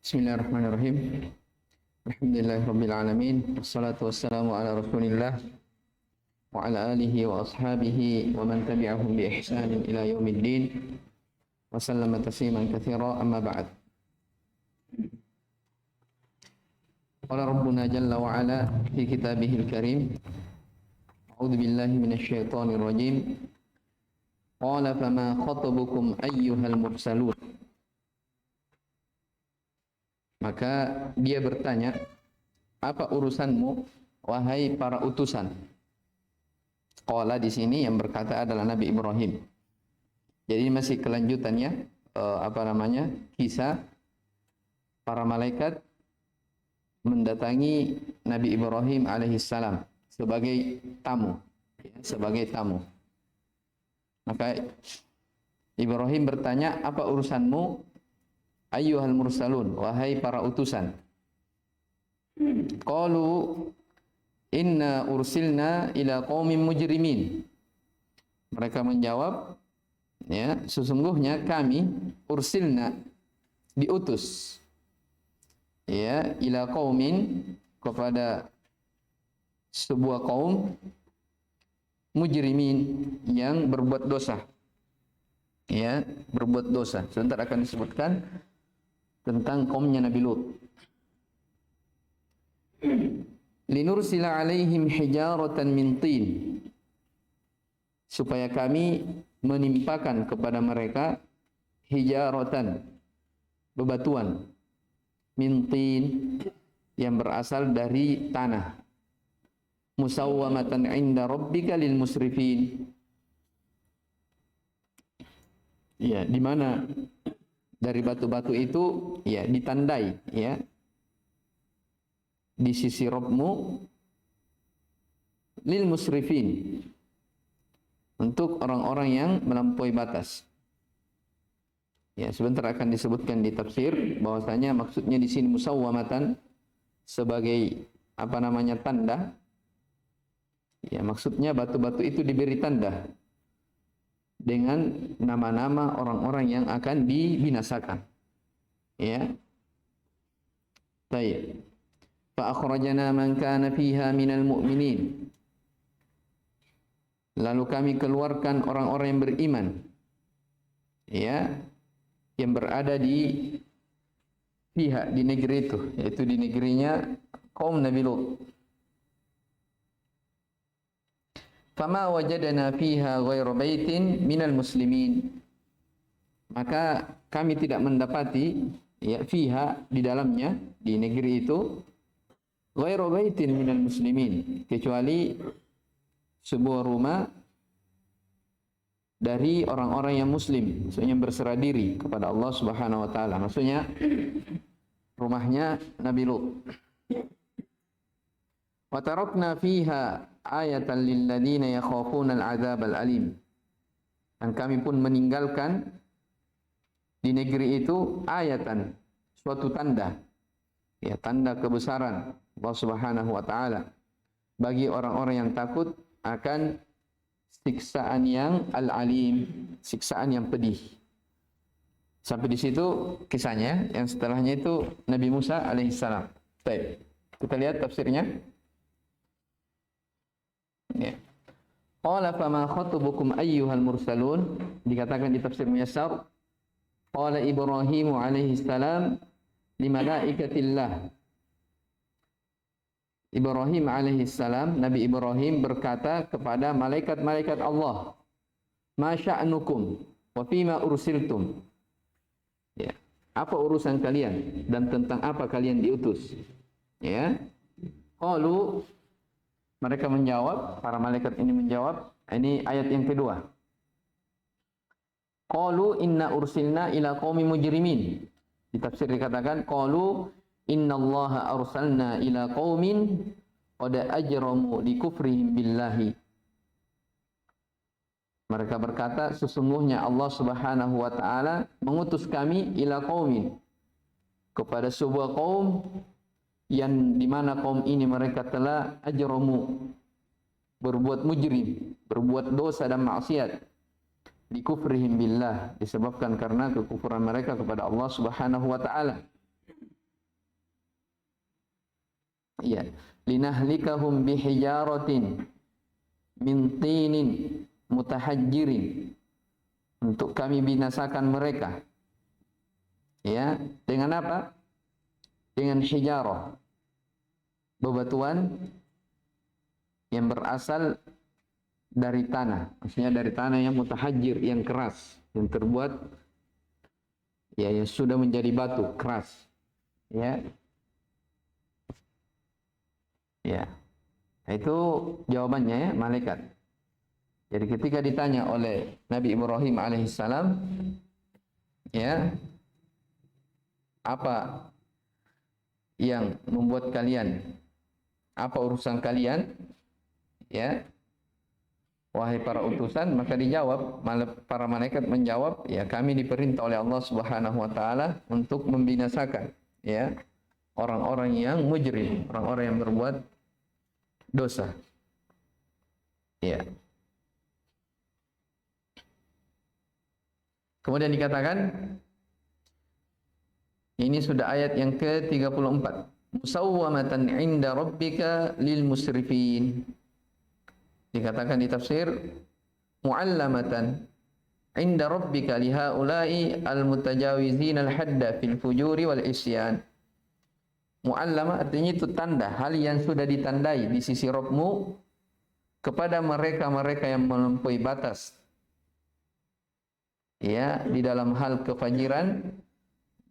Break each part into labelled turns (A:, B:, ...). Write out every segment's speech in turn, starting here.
A: Bismillahirrahmanirrahim. Alhamdulillahirabbil alamin. Wassalatu wassalamu ala Rasulillah wa ala alihi wa ashabihi wa man tabi'ahum bi ihsanin ila yaumiddin. Wa sallama tasliman katsira, amma ba'd. Qala Rabbuna jalla wa ala fi kitabihil karim. A'udzu billahi minasy syaithanir rajim. Qala fama khatabukum ayyuhal mursalun. Maka dia bertanya, apa urusanmu wahai para utusan? Qala di sini yang berkata adalah Nabi Ibrahim. Jadi masih kelanjutannya kisah para malaikat mendatangi Nabi Ibrahim alaihissalam sebagai tamu, Maka Ibrahim bertanya, apa urusanmu ayyuhal mursalun, wahai para utusan? Qalu inna ursilna ila qaumin mujrimin. Mereka menjawab, ya, sesungguhnya kami ursilna, diutus, ya, ila qaumin, kepada sebuah kaum mujrimin, yang berbuat dosa. Ya, berbuat dosa. Sebentar akan disebutkan tentang kaumnya Nabi Lut. Linursila alaihim hijaratan min tin, supaya kami menimpakan kepada mereka hijaratan, bebatuan, min tin, yang berasal dari tanah, musawwamatan inda rabbika lil musrifin. Ya, di mana dari batu-batu itu, ya, ditandai, ya, di sisi Rabbmu, lil musrifin, untuk orang-orang yang melampaui batas. Ya, sebentar akan disebutkan di tafsir bahwasanya maksudnya di sini musawwamatan sebagai tanda. Ya, maksudnya batu-batu itu diberi tanda dengan nama-nama orang-orang yang akan dibinasakan. Ya. Baik. Fa akhrajna man kana fiha minal mu'minin. Lalu kami keluarkan orang-orang yang beriman, ya, yang berada di pihak, di negeri itu, yaitu di negerinya kaum Nabi Lut. Fama wajadana fiha ghairu baitin minal muslimin. Maka kami tidak mendapati, ya, fiha, di dalamnya, di negeri itu, ghairu baitin minal muslimin, kecuali sebuah rumah dari orang-orang yang muslim, maksudnya yang berserah diri kepada Allah Subhanahu wa taala. Maksudnya rumahnya Nabi Lut. Wa tarakna fiha ayatan lil ladina yakhafuna al-'adzab al-alim. Dan kami pun meninggalkan di negeri itu ayatan, suatu tanda, ya, tanda kebesaran Allah Subhanahu wa taala bagi orang-orang yang takut akan siksaan yang al-alim, siksaan yang pedih. Sampai di situ kisahnya. Yang setelahnya itu Nabi Musa alaihissalam. Baik, kita lihat tafsirnya. Ya. Qala fama khatubukum ayyuhal mursalun, dikatakan di tafsir Muyassar, qala Ibrahim alaihi salam li malaikatillah. Ibrahim alaihi salam, Nabi Ibrahim berkata kepada malaikat-malaikat Allah, ma sya'nukum wa fima ursiltum. Ya, apa urusan kalian dan tentang apa kalian diutus? Ya. Qalu, mereka menjawab, para malaikat ini menjawab, ini ayat yang kedua. Qalu inna ursilna ila qaumin mujrimin. Di tafsir dikatakan qalu innallaha arsalna ila qaumin qad ajramu li kufrihim billahi. Mereka berkata, sesungguhnya Allah Subhanahu wa taala mengutus kami ila qaumin, kepada sebuah kaum yang dimana kaum ini mereka telah ajramu, berbuat mujrim, berbuat dosa dan maksiat, di kufrihim billah, disebabkan karena kekufuran mereka kepada Allah Subhanahu wa taala. Ya, linahlikahum bihijaratin min tinin mutahajjirin, untuk kami binasakan mereka. Ya, dengan apa? Dengan hijarah, bebatuan yang berasal dari tanah, maksudnya dari tanah yang mutahajjir, yang keras, yang terbuat ya yang sudah menjadi batu keras. Ya. Ya. Itu jawabannya ya, malaikat. Jadi ketika ditanya oleh Nabi Ibrahim alaihissalam, ya, apa yang membuat kalian, apa urusan kalian, ya, wahai para utusan, maka dijawab, para malaikat menjawab, ya, kami diperintah oleh Allah Subhanahu wa taala untuk membinasakan, ya, orang-orang yang mujrim, orang-orang yang berbuat dosa. Ya. Kemudian dikatakan, ini sudah ayat yang ke-34. Musawwamatan 'inda rabbika lil musrifin. Dikatakan di tafsir, mu'allamatan 'inda rabbika li haula'i al-mutajawizin al-hadda fil fujuri wal isyan. Mu'allama artinya itu tanda, hal yang sudah ditandai di sisi Rabbmu kepada mereka-mereka yang melampaui batas, ya, di dalam hal kefajiran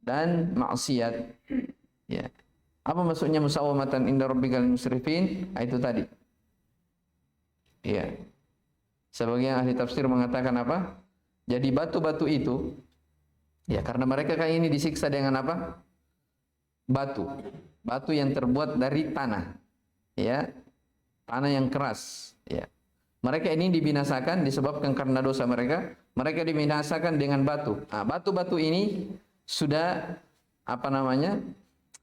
A: dan maksiat. Ya. Apa maksudnya musawwamatan inda rabbikal musrifin? Itu tadi. Ya. Sebagian ahli tafsir mengatakan apa? Jadi batu-batu itu, ya, karena mereka kayak ini disiksa dengan apa? Batu. Batu yang terbuat dari tanah. Ya. Tanah yang keras, ya. Mereka ini dibinasakan disebabkan karena dosa mereka. Mereka dibinasakan dengan batu. Nah, batu-batu ini sudah apa namanya?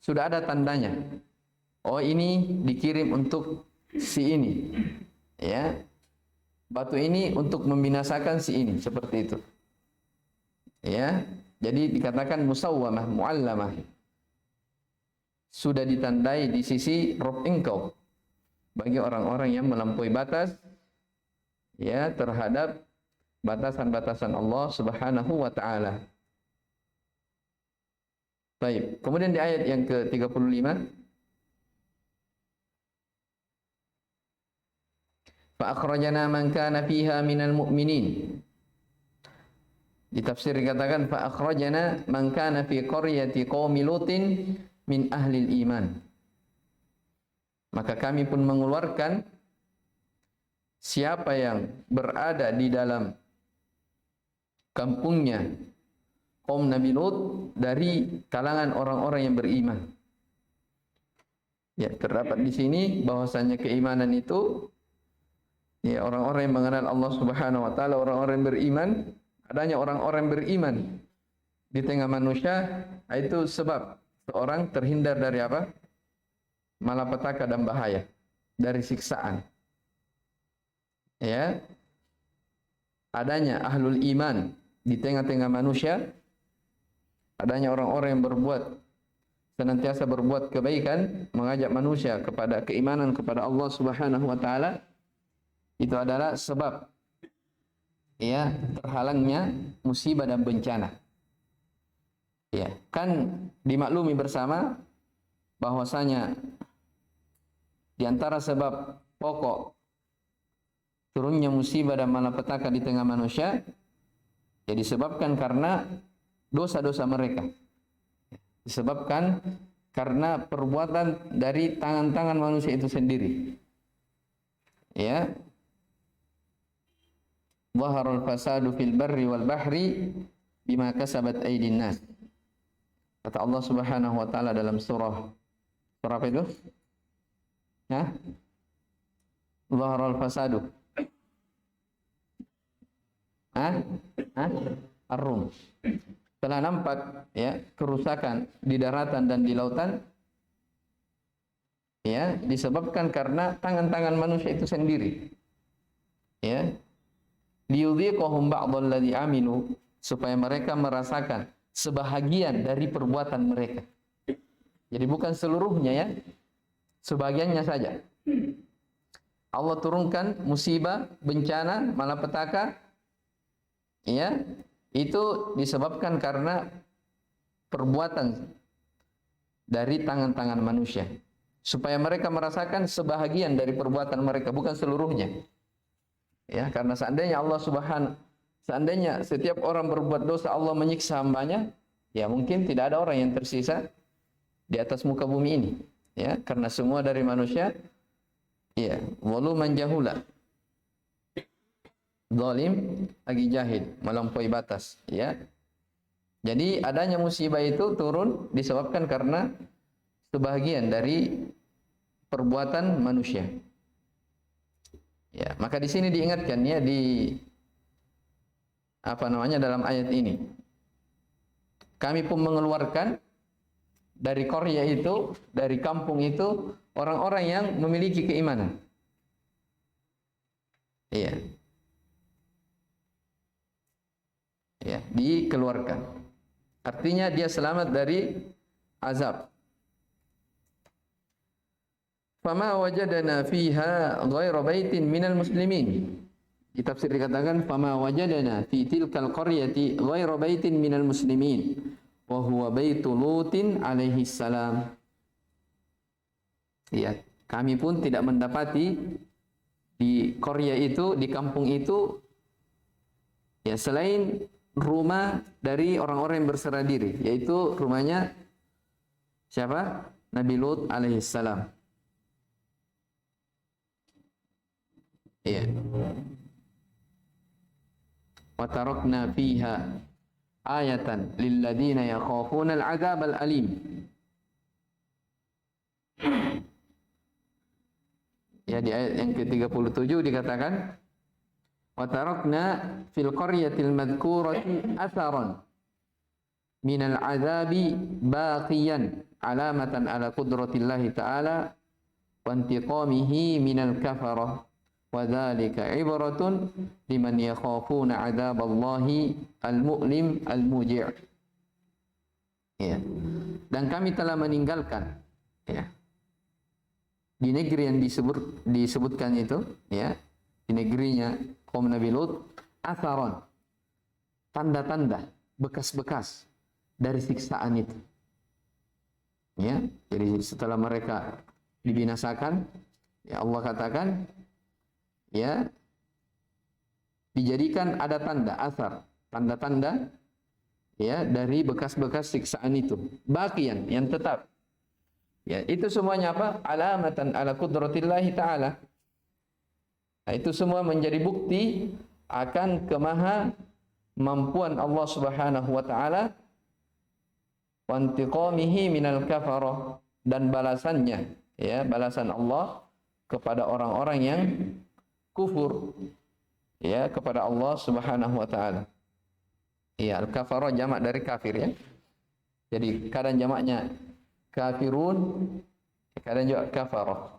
A: Sudah ada tandanya. Oh, ini dikirim untuk si ini. Ya. Batu ini untuk membinasakan si ini, seperti itu. Ya. Jadi dikatakan musawwamah, muallamah. Sudah ditandai di sisi Rabb engkau bagi orang-orang yang melampaui batas, ya, terhadap batasan-batasan Allah Subhanahu wa taala. Baik, kemudian di ayat yang ke-35, fa akhrajana man kana fiha minal mu'minin. Di tafsir dikatakan fa akhrajana man kana fi qaryati qaumi lutin min ahlil iman. Maka kami pun mengeluarkan siapa yang berada di dalam kampungnya kaum Nabi Lut dari kalangan orang-orang yang beriman. Ya, terdapat di sini bahwasanya keimanan itu, ya, orang-orang yang mengenal Allah Subhanahu wa taala, orang-orang yang beriman, adanya orang-orang beriman di tengah manusia, itu sebab seorang terhindar dari apa? Malapetaka dan bahaya, dari siksaan. Ya. Adanya ahlul iman di tengah-tengah manusia, adanya orang-orang yang senantiasa berbuat kebaikan, mengajak manusia kepada keimanan kepada Allah Subhanahu wa taala, itu adalah sebab, ya, terhalangnya musibah dan bencana. Ya, kan dimaklumi bersama bahwasanya di antara sebab pokok turunnya musibah dan malapetaka di tengah manusia, ya, disebabkan karena dosa-dosa mereka. Disebabkan karena perbuatan dari tangan-tangan manusia itu sendiri. Ya. Zaharul fasadu fil barri wal bahri bima kasabat aydin nas. Kata Allah Subhanahu wa taala dalam surah apa itu? Hah? Zaharul fasadu. Ar-Rum. Telah nampak, ya, kerusakan di daratan dan di lautan, ya, disebabkan karena tangan-tangan manusia itu sendiri. Ya. Liyudhiqahum ba'dalladzi amilu, supaya mereka merasakan sebahagian dari perbuatan mereka. Jadi bukan seluruhnya, ya. sebagiannya saja. Allah turunkan musibah, bencana, malapetaka, ya, itu disebabkan karena perbuatan dari tangan-tangan manusia, supaya mereka merasakan sebahagian dari perbuatan mereka, bukan seluruhnya. Ya, karena seandainya setiap orang berbuat dosa Allah menyiksa hambanya, ya mungkin tidak ada orang yang tersisa di atas muka bumi ini. Ya, karena semua dari manusia, ya, waluman jahula, zalim lagi jahil, melampaui batas, ya. Jadi adanya musibah itu turun disebabkan karena sebahagian dari perbuatan manusia. Ya, maka di sini diingatkan ya dalam ayat ini. Kami pun mengeluarkan dari qarya itu, dari kampung itu, orang-orang yang memiliki keimanan. Iya. Ya, dikeluarkan. Artinya dia selamat dari azab. Fama wajadana fiha ghairu baitin minal muslimin. Di tafsir dikatakan fama wajadana fi tilkal qaryati ghairu baitin minal muslimin wa huwa baitu Lutin alaihi salam. Ya, kami pun tidak mendapati di qarya itu, di kampung itu, ya, selain rumah dari orang-orang yang berserah diri, yaitu rumahnya siapa? Nabi Lut alaihi salam. Iya. Wa tarakna fiha ayatan lil ladzina yakhafuna al-'adzab al-alim. Ya, di ayat yang ke-37 dikatakan wa tarakna fil qaryatil madhkurati atharan minal 'adzabi baqiyan 'alamatan ala qudratillahi ta'ala wa intiqamihi minal kafarah. Wadzalika ibratun liman yakhafuna 'adzaballahi al-mu'lim al-muji'. Ya. Dan kami telah meninggalkan, ya, di negeri yang disebutkan itu, ya, di negerinya kaum Nabi Lut, atharon, tanda-tanda, bekas-bekas dari siksaan itu. Ya, jadi setelah mereka dibinasakan, ya Allah katakan, ya, dijadikan ada tanda, athar, tanda-tanda, ya, dari bekas-bekas siksaan itu, baqiyan, yang tetap. Ya, itu semuanya apa? Alamatan ala qudratillahi ta'ala. Nah, itu semua menjadi bukti akan kemahamampuan Allah Subhanahu wa taala, wa intiqamihi minal kafarah, dan balasannya, ya, balasan Allah kepada orang-orang yang kufur, ya, kepada Allah Subhanahu wa taala. Ya, al-kafarah jamak dari kafir, ya. Jadi kadang jamaknya kafirun, kadang juga kafarah.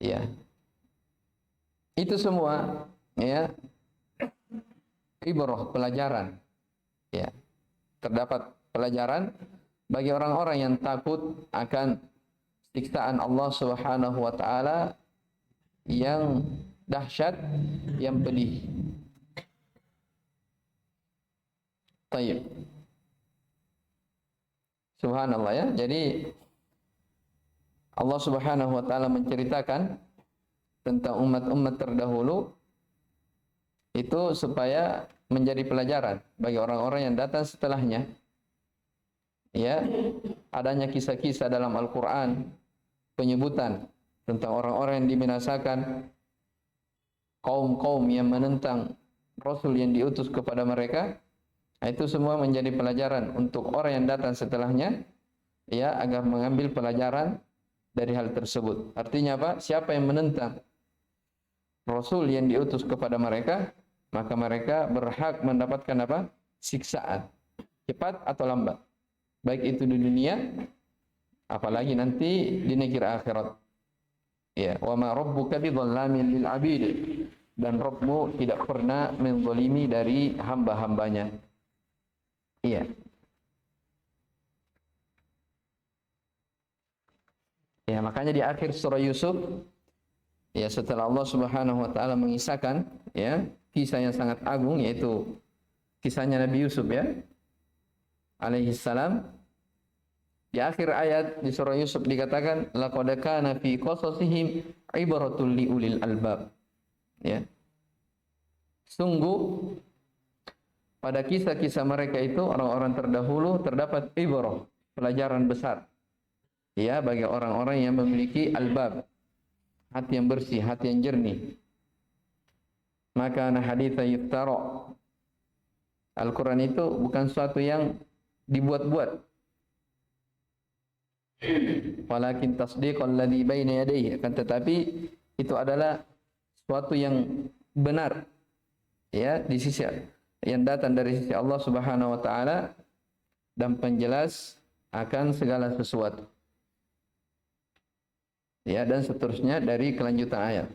A: Ya. Itu semua, ya, ibrah, pelajaran. Ya. Terdapat pelajaran bagi orang-orang yang takut akan siksaan Allah Subhanahu wa taala yang dahsyat, yang pedih. Tayyib. Subhanallah, ya. Jadi Allah Subhanahu wa taala menceritakan tentang umat-umat terdahulu itu supaya menjadi pelajaran bagi orang-orang yang datang setelahnya. Ya, adanya kisah-kisah dalam Al-Qur'an, penyebutan tentang orang-orang yang dibinasakan, kaum-kaum yang menentang Rasul yang diutus kepada mereka. Itu semua menjadi pelajaran untuk orang yang datang setelahnya, ya, agar mengambil pelajaran dari hal tersebut. Artinya apa? Siapa yang menentang Rasul yang diutus kepada mereka, maka mereka berhak mendapatkan apa? Siksaan, cepat atau lambat. Baik itu di dunia, apalagi nanti di negeri akhirat. Ya, wa ma rabbuka bidzallamin lil 'abid. Dan Rabbmu tidak pernah menzalimi dari hamba-hambanya. Iya. Ya, makanya di akhir surah Yusuf, ya setelah Allah Subhanahu wa taala mengisahkan ya kisah yang sangat agung, yaitu kisahnya Nabi Yusuf ya alaihi salam, di akhir ayat di surah Yusuf dikatakan laqad kana fi qasasihim ibratul liulil albab. Ya. Sungguh pada kisah-kisah mereka itu orang-orang terdahulu terdapat ibrah, pelajaran besar. Ya, bagi orang-orang yang memiliki albab, hati yang bersih, hati yang jernih. Maka haditsa yuftara. Al-Quran itu bukan suatu yang dibuat-buat. Walakin tasdiqal ladzi baina yadayhi, akan tetapi itu adalah suatu yang benar ya di sisi yang datang dari sisi Allah Subhanahu wa taala dan penjelas akan segala sesuatu. Ya, dan seterusnya dari kelanjutan ayat.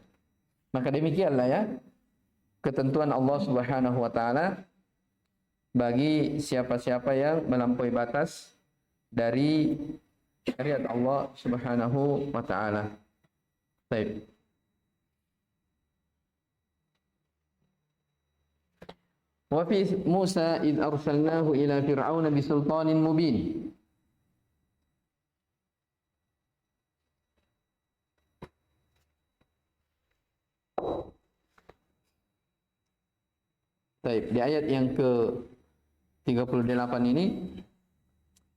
A: Maka demikianlah ya ketentuan Allah Subhanahu wa taala bagi siapa-siapa yang melampaui batas dari syariat Allah Subhanahu wa taala. Baik. Wa fi Musa id arsalnahu ila fir'auna bisultanin mubin. Baik, di ayat yang ke-38 ini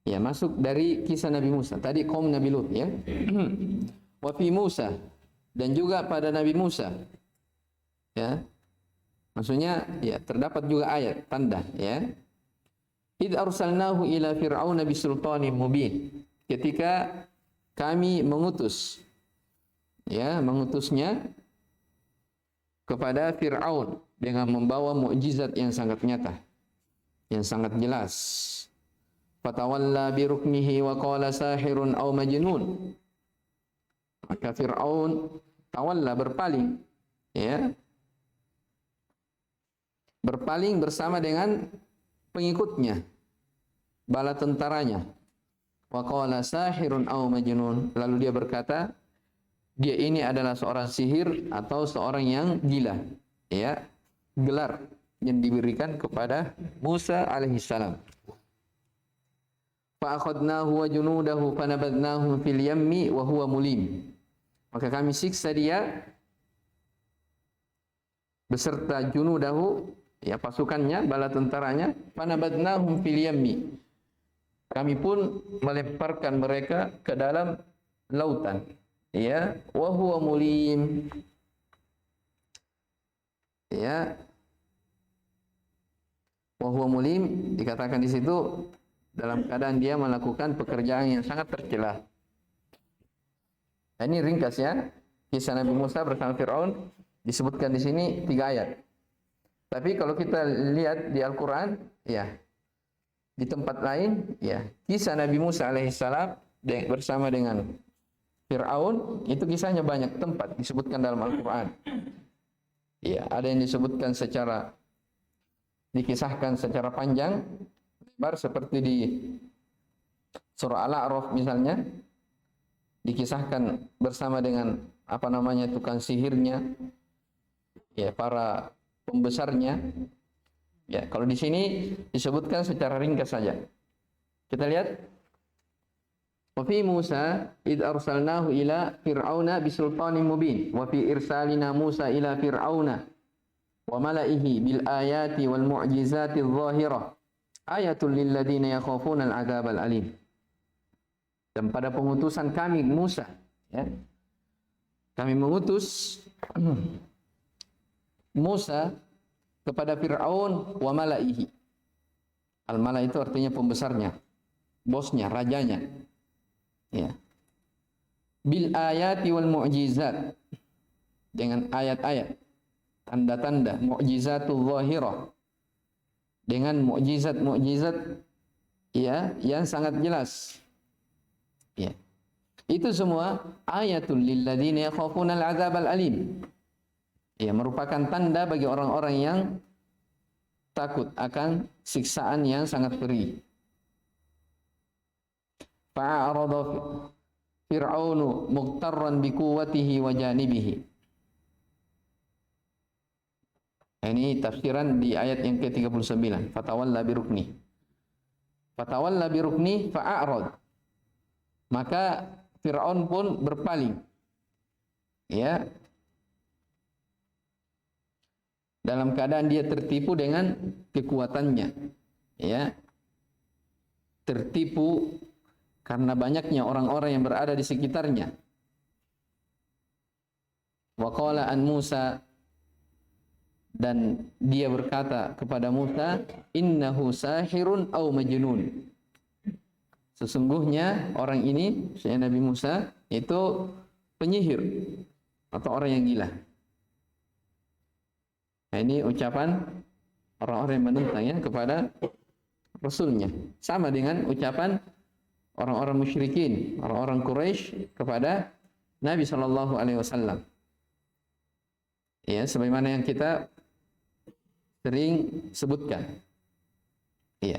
A: ya masuk dari kisah Nabi Musa. Tadi kaum Nabi Lut ya. Wa fi Musa, dan juga pada Nabi Musa. Ya. Maksudnya ya terdapat juga ayat tanda ya. Id arsalnahu ila fir'auna bisultanin mubin. Ketika kami mengutus ya, mengutusnya kepada Fir'aun dengan membawa mukjizat yang sangat nyata, yang sangat jelas. Fatawalla biruknihi wa qala sahirun aw majnun. Maka Fir'aun tawalla, berpaling ya, berpaling bersama dengan pengikutnya, bala tentaranya. Wa qala sahirun aw majnun, lalu dia berkata dia ini adalah seorang sihir atau seorang yang gila. Ya, gelar yang diberikan kepada Musa alaihissalam. Fa akhadnahu wa junudahu fanabadnahum fil yammi wa huwa mulim. Maka kami siksa dia beserta junudahu, ya pasukannya, bala tentaranya, fanabadnahum fil yammi. Kami pun melemparkan mereka ke dalam lautan. Ya, wa huwa mulim. Ya, wa huwa mulim dikatakan di situ dalam keadaan dia melakukan pekerjaan yang sangat tercela. Nah, ini ringkas ya kisah Nabi Musa bersama Fir'aun, disebutkan di sini 3 ayat. Tapi kalau kita lihat di Al-Quran, ya di tempat lain, ya kisah Nabi Musa alaihissalam bersama dengan Fir'aun itu kisahnya banyak tempat disebutkan dalam Al-Quran. Ya, ada yang disebutkan dikisahkan secara panjang, lebar, seperti di surah Al-A'raf misalnya, dikisahkan bersama dengan tukang sihirnya, ya para pembesarnya. Ya, kalau di sini disebutkan secara ringkas saja. Kita lihat. Wa fi Musa id arsalnahu ila fir'auna bisultanin mubin wa fi irsalina Musa ila fir'auna wa mala'ihi bil ayati wal mu'jizati adh-dhahirah ayatul lil ladzina yakhafuna al-'adzab al-alim. Dan pada pengutusan kami Musa ya, kami mengutus Musa kepada Fir'aun wa mala'ihi. Al-mala' itu artinya pembesarnya, bosnya, rajanya. Ya. Bil ayati wal mu'jizat, dengan ayat-ayat, tanda-tanda, mu'jizatul zahirah, dengan mu'jizat-mu'jizat ya yang sangat jelas. Ya. Itu semua ayatul lil ladzina yakhafuna al-'adzab al-alim. Ya, merupakan tanda bagi orang-orang yang takut akan siksaan yang sangat perih. Fa'arada Fir'aunu muqtarran bi quwwatihi wa janibihi. Ini tafsiran di ayat yang ke-39. Fatawalla birukni. Fatawalla birukni fa'arad. Maka Fir'aun pun berpaling. Ya. Dalam keadaan dia tertipu dengan kekuatannya. Ya. Tertipu karena banyaknya orang-orang yang berada di sekitarnya. Wa qala an Musa, dan dia berkata kepada Musa, innahu sahirun aw majnun. Sesungguhnya orang ini, saya Nabi Musa, itu penyihir atau orang yang gila. Nah, ini ucapan orang-orang yang menentang ya kepada Rasulnya. Sama dengan ucapan orang-orang musyrikin, orang-orang Quraisy kepada Nabi SAW. Ya, sebagaimana yang kita sering sebutkan. Iya.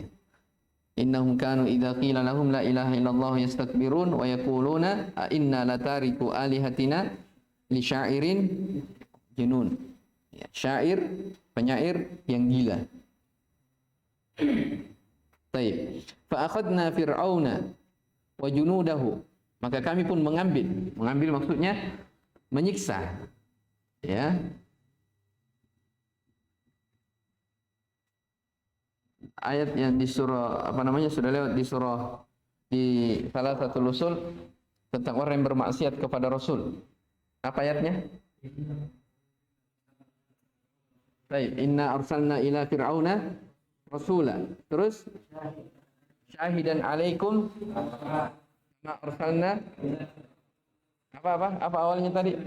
A: Innahum kanu idza qila lahum la ilaha illallah yastakbirun wa yaquluna a inna latariku alihatina li syairin junun. Ya, syair, penyair yang gila. Baik. Fa akhadna fir'auna wa junudahu. Maka kami pun mengambil maksudnya menyiksa. Ya. Ayat yang di surah sudah lewat di surah di salah satu usul tentang orang yang bermaksiat kepada Rasul. Apa ayatnya? Baik, inna arsalna ila fir'auna rasula. Terus syahidan alaikum ma arsalna apa awalnya tadi? Oh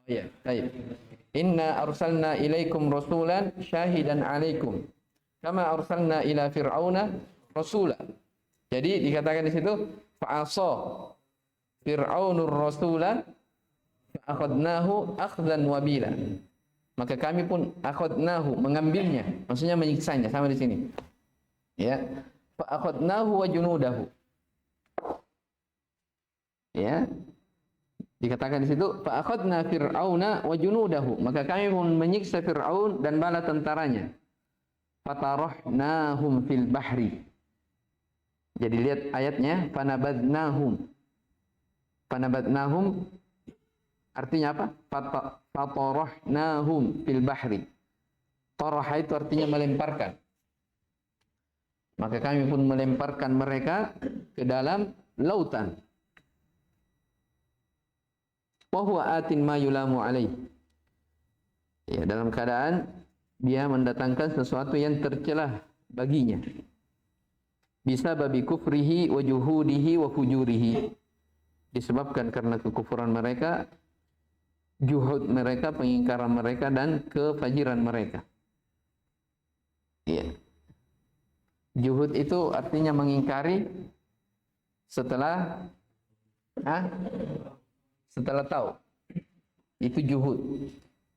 A: iya, baik. Inna arsalna ilaikum rasulan syahidan alaikum kama arsalna ila fir'auna rasula. Jadi dikatakan di situ fa'asa fir'aunur rasula fa'akhadnahu akhdan wabila. Maka kami pun akhadnahu, mengambilnya, maksudnya menyiksanya, sama di sini. Ya. Fa'akhadnahu wa junudahu. Ya. Dikatakan di situ fa akhadna fir'auna wa junudahu, maka kami pun menyiksa Fir'aun dan bala tentaranya. Fatarahnahum fil bahri. Jadi lihat ayatnya, fanabadnahum. Fanabadnahum artinya apa? Fatarahnahum fil bahri. Taraha itu artinya melemparkan. Maka kami pun melemparkan mereka ke dalam lautan. Wa huwa atin ma yulamu alaih. Ya, dalam keadaan dia mendatangkan sesuatu yang tercelah baginya. Bisa babi kufrihi wa juhudihi wa fujurihi. Disebabkan karena kekufuran mereka, juhud mereka, pengingkaran mereka, dan kefajiran mereka. Ya. Juhud itu artinya mengingkari setelah tahu. Itu juhud.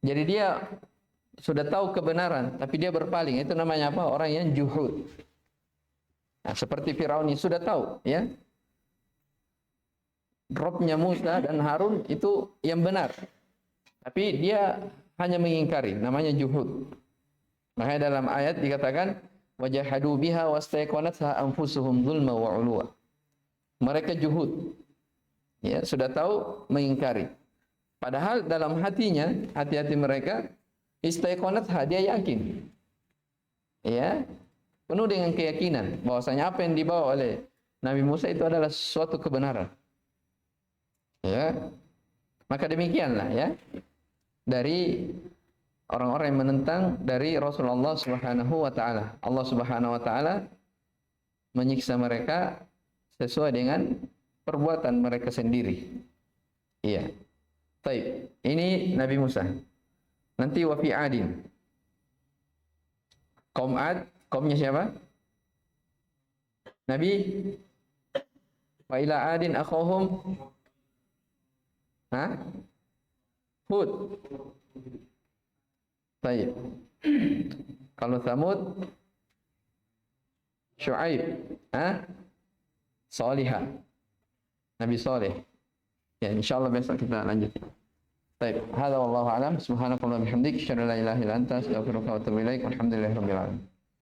A: Jadi dia sudah tahu kebenaran, tapi dia berpaling. Itu namanya apa? Orang yang juhud. Nah, seperti Firaun ini sudah tahu, ya. Robnya Musa dan Harun itu yang benar. Tapi dia hanya mengingkari, namanya juhud. Makanya dalam ayat dikatakan wajahadu biha wastaiqanatha anfusuhum zulma wa 'uluwa. Mereka juhud. Ya, sudah tahu mengingkari. Padahal dalam hatinya, hati-hati mereka istaiqanatha, dia yakin. Ya, penuh dengan keyakinan bahwasanya apa yang dibawa oleh Nabi Musa itu adalah suatu kebenaran. Ya. Maka demikianlah ya dari orang-orang yang menentang dari Rasulullah Subhanahu wa taala. Allah Subhanahu wa taala menyiksa mereka sesuai dengan perbuatan mereka sendiri. Iya. Baik, ini Nabi Musa. Nanti wa fi Adin. Kaum Ad, kaumnya siapa? Nabi wa ila Adin akhahum Hud. Baik. Kalau Tsamud Syuaib, salihah. Nabi saleh. Ya, insyaallah besok kita lanjut. Baik, hadza wallahu a'lam. Subhanakallahumma wa bihamdik, asyhadu an la ilaha illa anta, astaghfiruka wa atubu ilaik. Walhamdulillahirabbil alamin.